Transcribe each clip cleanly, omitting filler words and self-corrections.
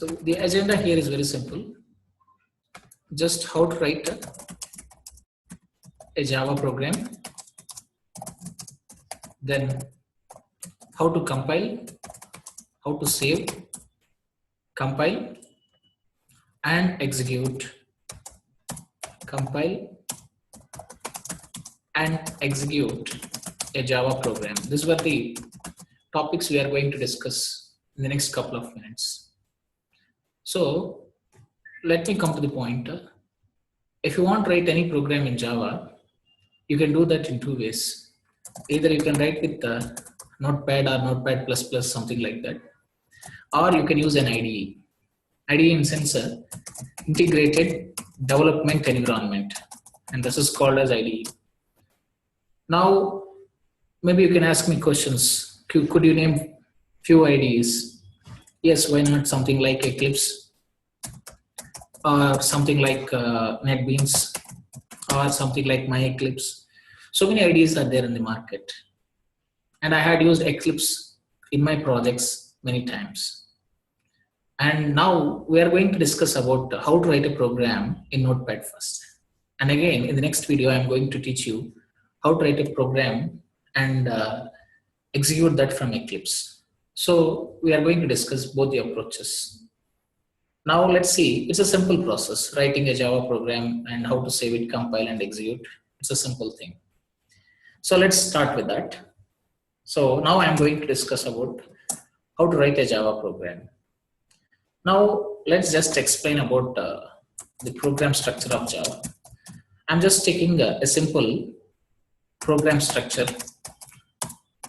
So the agenda here is very simple. Just how to write a Java program, then how to compile, how to save, compile and execute, compile and execute a Java program. These were the topics we are going to discuss in the next couple of minutes. So let me come to the point. If you want to write any program in Java, you can do that in two ways. Either you can write with Notepad or Notepad++, something like that, or you can use an IDE. IDE in sense integrated development environment, and this is called as IDE. Now, maybe you can ask me questions. Could you name few IDEs? Yes, why not something like Eclipse, or something like NetBeans, or something like MyEclipse. So many IDEs are there in the market. And I had used Eclipse in my projects many times. And now we are going to discuss about how to write a program in Notepad first. And again, in the next video, I'm going to teach you how to write a program and execute that from Eclipse. So we are going to discuss both the approaches. Now let's see, it's a simple process, writing a Java program and how to save it, compile and execute. It's a simple thing. So let's start with that. So now I'm going to discuss about how to write a Java program. Now let's just explain about the program structure of Java. I'm just taking a simple program structure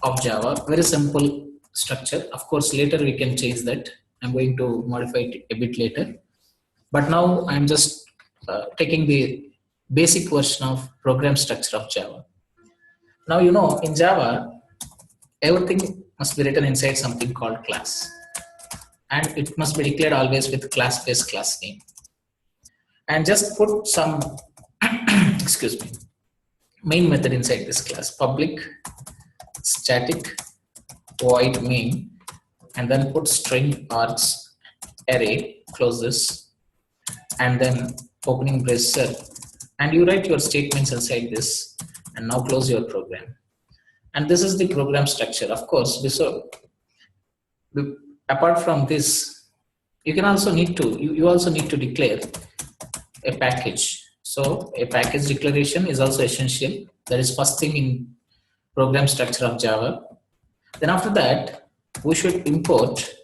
of Java, very simple structure. Of course, later we can change that. I'm going to modify it a bit later. But now I'm just taking the basic version of program structure of Java. Now, you know, in Java, everything must be written inside something called class. And it must be declared always with class-based class name. And just put some, excuse me, main method inside this class, public, static, void main, and then put string args array, close this, and then opening bracer, and you write your statements inside this, and now close your program. And this is the program structure. Of course, apart from this, you can also need to, you also need to declare a package. So a package declaration is also essential. That is first thing in program structure of Java. Then after that, we should import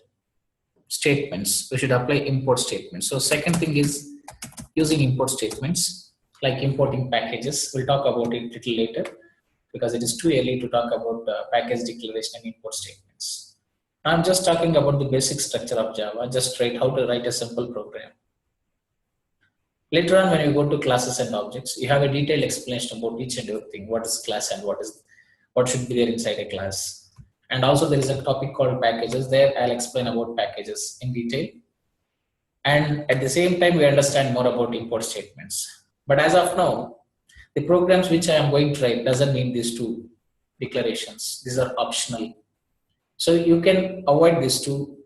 statements. We should apply import statements. So second thing is using import statements, like importing packages. We'll talk about it a little later because it is too early to talk about package declaration and import statements. I'm just talking about the basic structure of Java. Just write how to write a simple program. Later on, when you go to classes and objects, you have a detailed explanation about each and everything. What is class and what should be there inside a class. And also there is a topic called packages. There I'll explain about packages in detail. And at the same time, we understand more about import statements. But as of now, the programs which I am going to write doesn't need these two declarations. These are optional. So you can avoid these two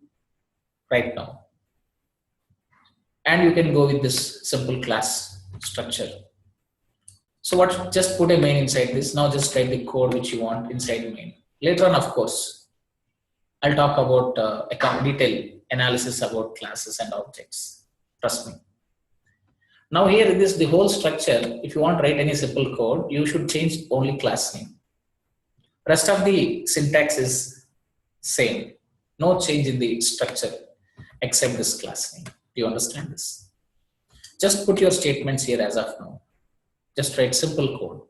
right now. And you can go with this simple class structure. So just put a main inside this. Now just write the code which you want inside main. Later on, of course, I'll talk about detailed analysis about classes and objects. Trust me. Now here in this, the whole structure, if you want to write any simple code, you should change only class name. Rest of the syntax is same. No change in the structure except this class name. Do you understand this? Just put your statements here as of now. Just write simple code,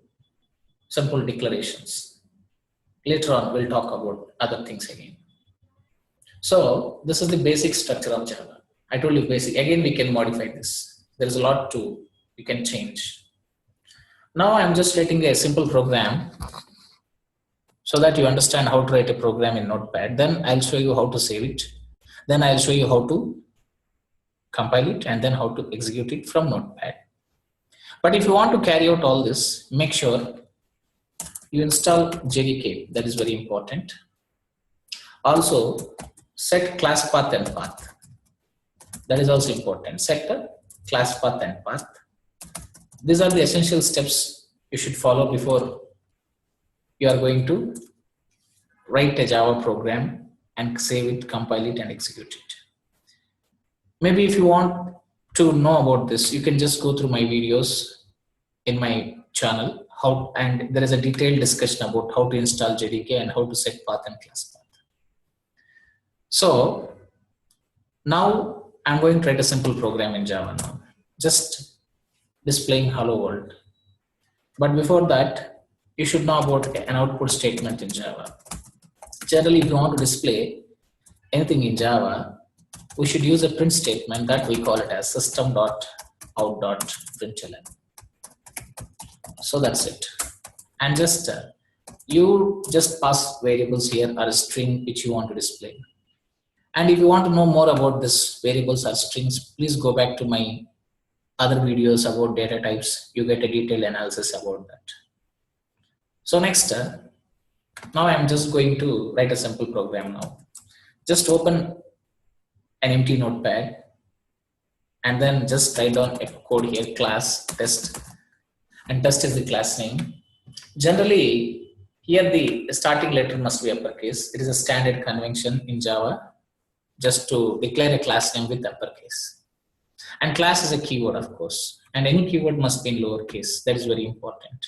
simple declarations. Later on, we'll talk about other things again. So this is the basic structure of Java. I told you basic. Again, we can modify this. There is a lot you can change. Now I'm just writing a simple program so that you understand how to write a program in Notepad. Then I'll show you how to save it. Then I'll show you how to compile it and then how to execute it from Notepad. But if you want to carry out all this, make sure you install JDK. That is very important. Also, set class path and path. That is also important. Set a class path and path. These are the essential steps you should follow before you are going to write a Java program and save it, compile it, and execute it. Maybe if you want to know about this, you can just go through my videos in my channel, and there is a detailed discussion about how to install JDK and how to set path and class path. So now I'm going to write a simple program in Java now, just displaying hello world. But before that, you should know about an output statement in Java. Generally, if you want to display anything in Java, we should use a print statement that we call it as system.out.println. So that's it. And you just pass variables here or a string which you want to display. And if you want to know more about this variables or strings, please go back to my other videos about data types. You get a detailed analysis about that. So next, now I'm just going to write a simple program now. Just open an empty notepad and then just write down a code here, class test, and test is the class name. Generally, here the starting letter must be uppercase. It is a standard convention in Java just to declare a class name with uppercase. And class is a keyword, of course, and any keyword must be in lowercase. That is very important.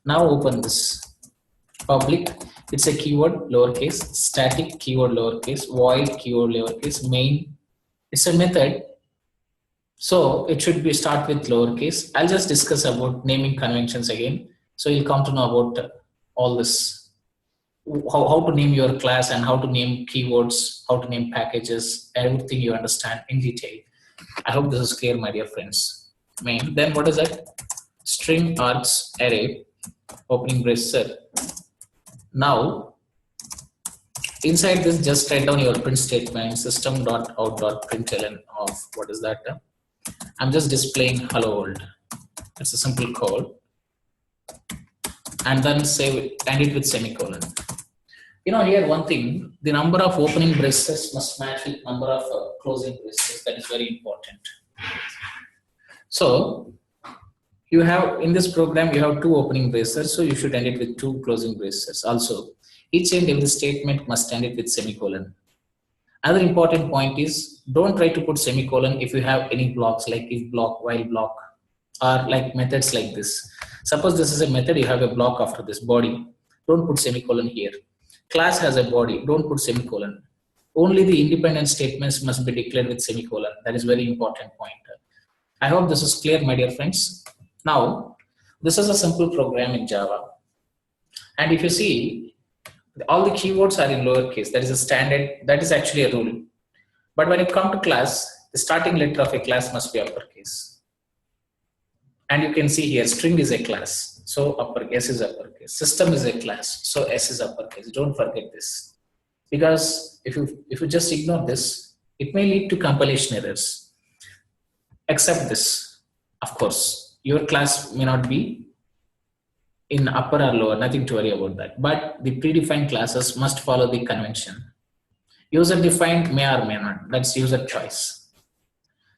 Now open this. Public, it's a keyword lowercase, static keyword lowercase, void keyword lowercase, main, it's a method, so it should be start with lowercase. I'll just discuss about naming conventions again, so you'll come to know about all this, how to name your class and how to name keywords, how to name packages, everything you understand in detail. I hope this is clear, my dear friends. Main, then what is that? String args array, opening braces. Now, inside this, just write down your print statement, system.out.println of, what is that? I'm just displaying hello world. It's a simple code. And then save it, end it with semicolon. You know, here one thing, the number of opening braces must match with number of closing braces. That is very important. So, you have, in this program, you have 2 opening braces, so you should end it with 2 closing braces. Also, each and every statement must end it with semicolon. Another important point is, don't try to put semicolon if you have any blocks like if block, while block, or like methods like this. Suppose this is a method, you have a block after this body. Don't put semicolon here. Class has a body, don't put semicolon. Only the independent statements must be declared with semicolon. That is very important point. I hope this is clear, my dear friends. Now, this is a simple program in Java. And if you see, all the keywords are in lowercase. That is a standard, that is actually a rule. But when you come to class, the starting letter of a class must be uppercase. And you can see here, string is a class. So uppercase is uppercase. System is a class. So S is uppercase. Don't forget this. Because if you just ignore this, it may lead to compilation errors. Except this, of course. Your class may not be in upper or lower, nothing to worry about that. But the predefined classes must follow the convention. User defined may or may not, that's user choice.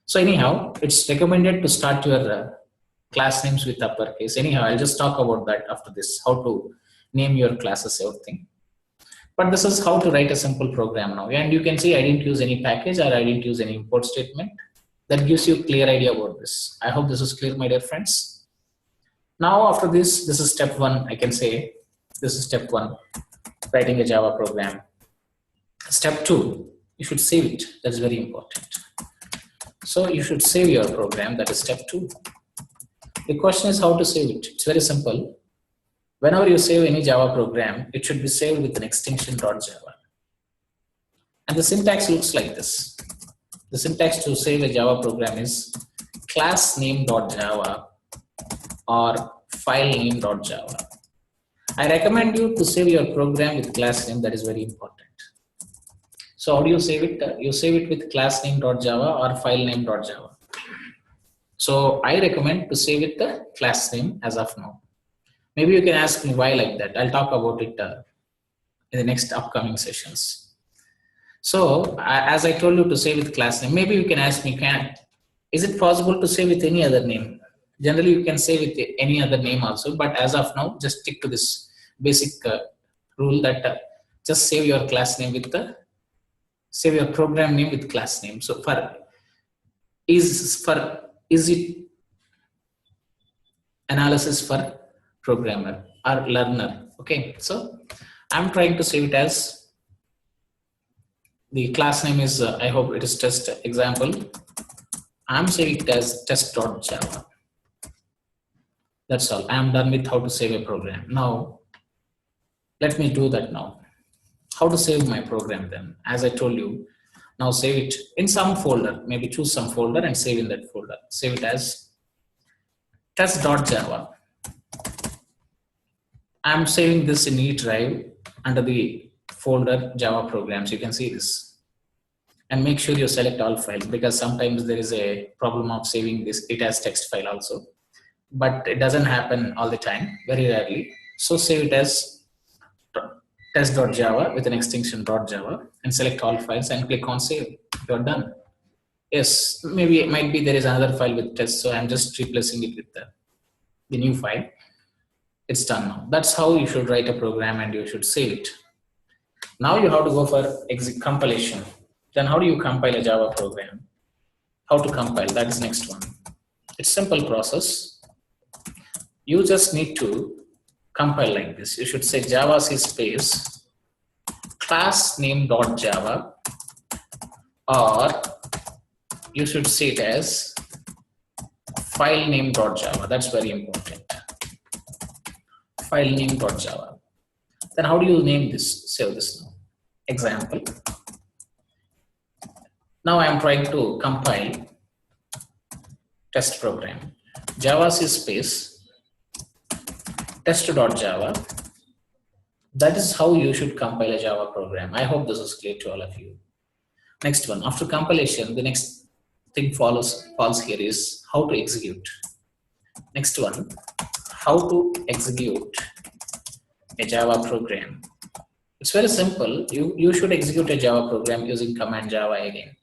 So anyhow, it's recommended to start your class names with uppercase. Anyhow, I'll just talk about that after this, how to name your classes, everything. But this is how to write a simple program now. And you can see I didn't use any package or I didn't use any import statement. That gives you a clear idea about this. I hope this is clear, my dear friends. Now after this is step 1, I can say, this is step 1, writing a Java program. Step 2, you should save it. That's very important. So you should save your program, that is step 2. The question is how to save it. It's very simple. Whenever you save any Java program, it should be saved with an extension.java. And the syntax looks like this. The syntax to save a Java program is class name.java or file name.java. I recommend you to save your program with class name. That is very important. So how do you save it? You save it with class name.java or file name.java. So I recommend to save it the class name as of now. Maybe you can ask me why like that. I'll talk about it in the next upcoming sessions. So as I told you to say with class name, maybe you can ask me, is it possible to say with any other name? Generally, you can say with any other name also, but as of now, just stick to this basic rule that just save your class name with save your program name with class name. So for is it analysis for programmer or learner? Okay, so I'm trying to save it as the class name is I hope it is test example. I'm saving it as test.java. That's all. I'm done with how to save a program. Now let me do that now. How to save my program then? As I told you, now save it in some folder. Maybe choose some folder and save in that folder. Save it as test.java. I'm saving this in E drive under the folder Java programs. You can see this. And make sure you select all files, because sometimes there is a problem of saving this it as text file also. But it doesn't happen all the time, very rarely. So save it as test.java with an extension .java and select all files and click on save. You're done. Yes, maybe it might be there is another file with test, so I'm just replacing it with the new file. It's done now. That's how you should write a program and you should save it. Now you have to go for compilation. Then how do you compile a Java program? How to compile, that is next one. It's simple process. You just need to compile like this. You should say java c space class name.java, or you should say it as file name.java. That's very important. File name.java. Then how do you name this? Save this now. Example. Now I am trying to compile test program. Java c space test.java. That is how you should compile a Java program. I hope this is clear to all of you. Next one, after compilation, the next thing falls here is how to execute. Next one, how to execute a Java program. It's very simple. You should execute a Java program using command Java again.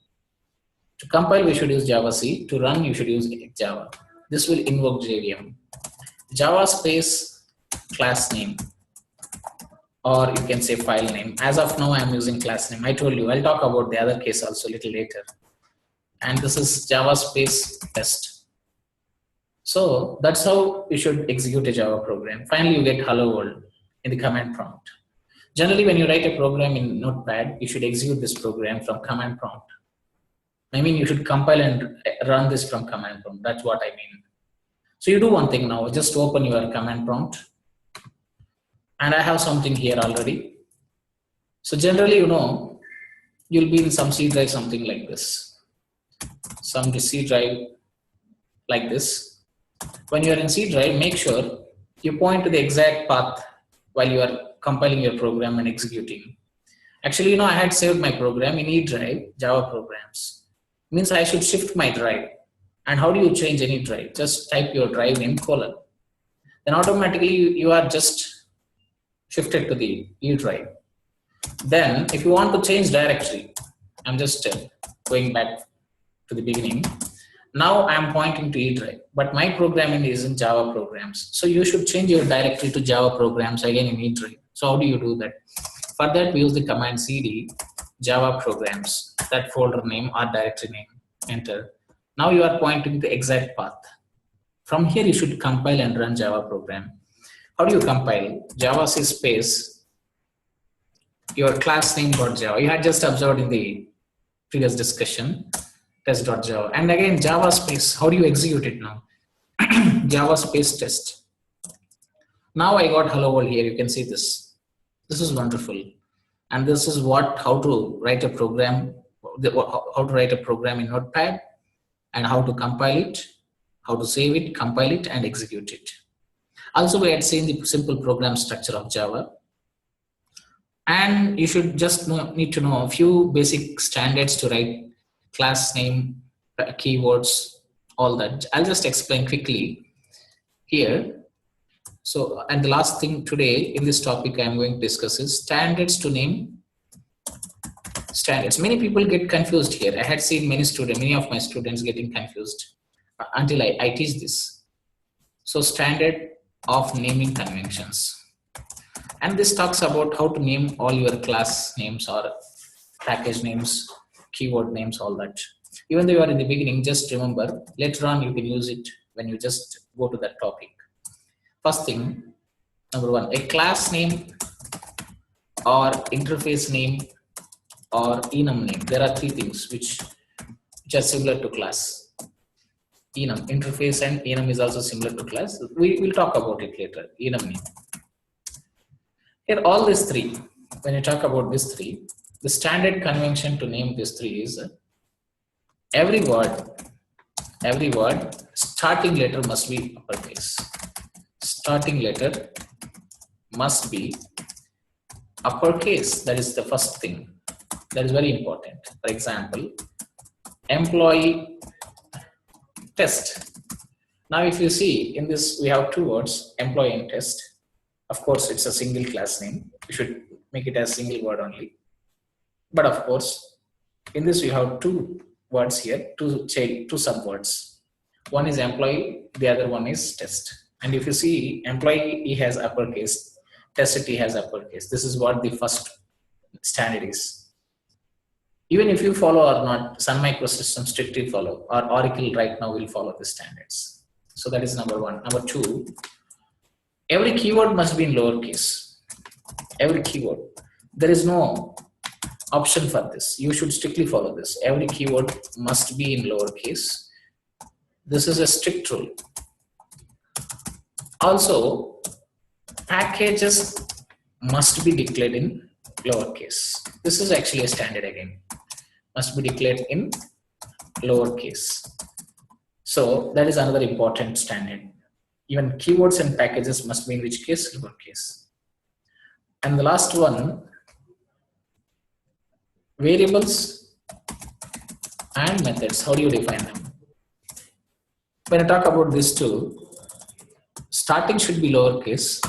To compile, we should use Java C. To run, you should use Java. This will invoke JVM. Java space class name, or you can say file name. As of now, I'm using class name. I told you, I'll talk about the other case also a little later. And this is Java space test. So that's how you should execute a Java program. Finally, you get hello world in the command prompt. Generally, when you write a program in Notepad, you should execute this program from command prompt. I mean, you should compile and run this from command prompt. That's what I mean. So you do one thing now, just open your command prompt. And I have something here already. So generally, you'll be in some C drive, something like this. Some C drive like this. When you are in C drive, make sure you point to the exact path while you are compiling your program and executing. Actually, I had saved my program in E drive, Java programs. Means I should shift my drive. And how do you change any drive? Just type your drive name : then automatically you are just shifted to the E drive. Then if you want to change directory, I'm just going back to the beginning. Now I'm pointing to E drive, but my programming is in Java programs. So you should change your directory to Java programs again in E drive. So how do you do that? For that, we use the command cd Java programs, that folder name or directory name, enter. Now you are pointing the exact path. From here, you should compile and run Java program. How do you compile? Java C space your class name.java. You had just observed in the previous discussion, test.java. And again, Java space, how do you execute it now? Java space test. Now I got hello world here. You can see this. This is wonderful. And this is how to write a program, how to write a program in Notepad, and how to compile it, how to save it, compile it, and execute it. Also, we had seen the simple program structure of Java. And you should just need to know a few basic standards to write class name, keywords, all that. I'll just explain quickly here. So, and the last thing today in this topic I'm going to discuss is standards to name Standards. Many people get confused here. I had seen many of my students getting confused until I teach this. So standard of naming conventions. And this talks about how to name all your class names or package names, keyword names, all that. Even though you are in the beginning, just remember, later on you can use it when you just go to that topic. First thing, number one, a class name or interface name or enum name. There are three things which are similar to class. Enum, interface, and enum is also similar to class. We will talk about it later. Enum name. Here, all these three, when you talk about these three, the standard convention to name these three is every word, starting letter must be uppercase. Starting letter must be uppercase. That is the first thing. That is very important. For example, employee test. Now, if you see in this, we have two words, employee and test. Of course, it's a single class name. You should make it as single word only. But of course, in this, we have two words here, two subwords. One is employee, the other one is test. And if you see, employee E has uppercase, test T has uppercase. This is what the first standard is. Even if you follow or not, Sun Microsystems strictly follow, or Oracle right now will follow the standards. So that is number one. Number two, every keyword must be in lowercase. Every keyword. There is no option for this. You should strictly follow this. Every keyword must be in lowercase. This is a strict rule. Also, packages must be declared in lowercase. This is actually a standard again. Must be declared in lowercase. So that is another important standard. Even keywords and packages must be in which case? Lowercase. And the last one, variables and methods. How do you define them? When I talk about these two, starting should be lowercase.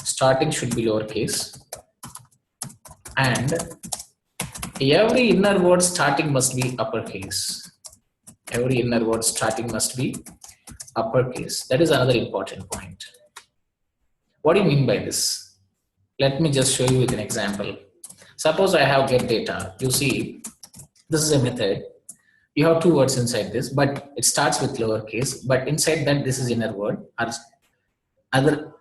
Starting should be lowercase. And every inner word starting must be uppercase. Every inner word starting must be uppercase. That is another important point. What do you mean by this? Let me just show you with an example. Suppose I have get data. You see, this is a method. You have two words inside this, but it starts with lowercase. But inside that, this is inner word or other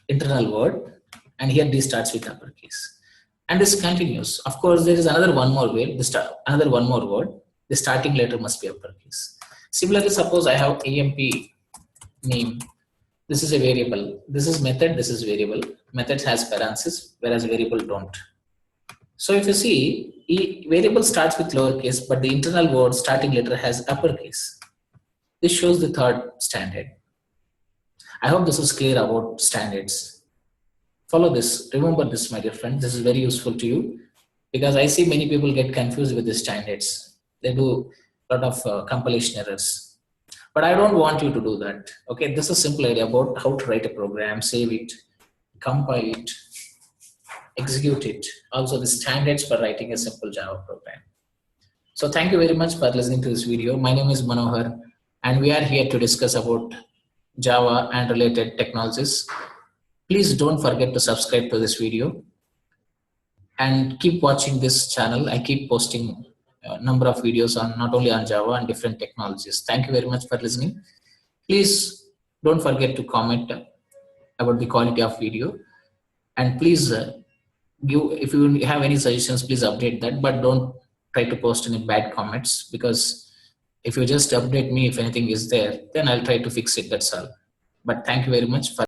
internal word, and here this starts with uppercase. And this continues. Of course, there is another one more word. The starting letter must be uppercase. Similarly, suppose I have AMP name. This is a variable. This is method. This is variable. Method has parentheses, whereas variable don't. So if you see, variable starts with lowercase, but the internal word starting letter has uppercase. This shows the third standard. I hope this is clear about standards. Follow this. Remember this, my dear friend. This is very useful to you because I see many people get confused with the standards. They do a lot of compilation errors. But I don't want you to do that. Okay, this is a simple idea about how to write a program, save it, compile it, execute it. Also the standards for writing a simple Java program. So thank you very much for listening to this video. My name is Manohar and we are here to discuss about Java and related technologies. Please don't forget to subscribe to this video and keep watching this channel. I keep posting a number of videos on not only on Java and different technologies. Thank you very much for listening. Please don't forget to comment about the quality of video, and please if you have any suggestions, please update that, but don't try to post any bad comments, because if you just update me if anything is there, then I'll try to fix it. That's all. But thank you very much for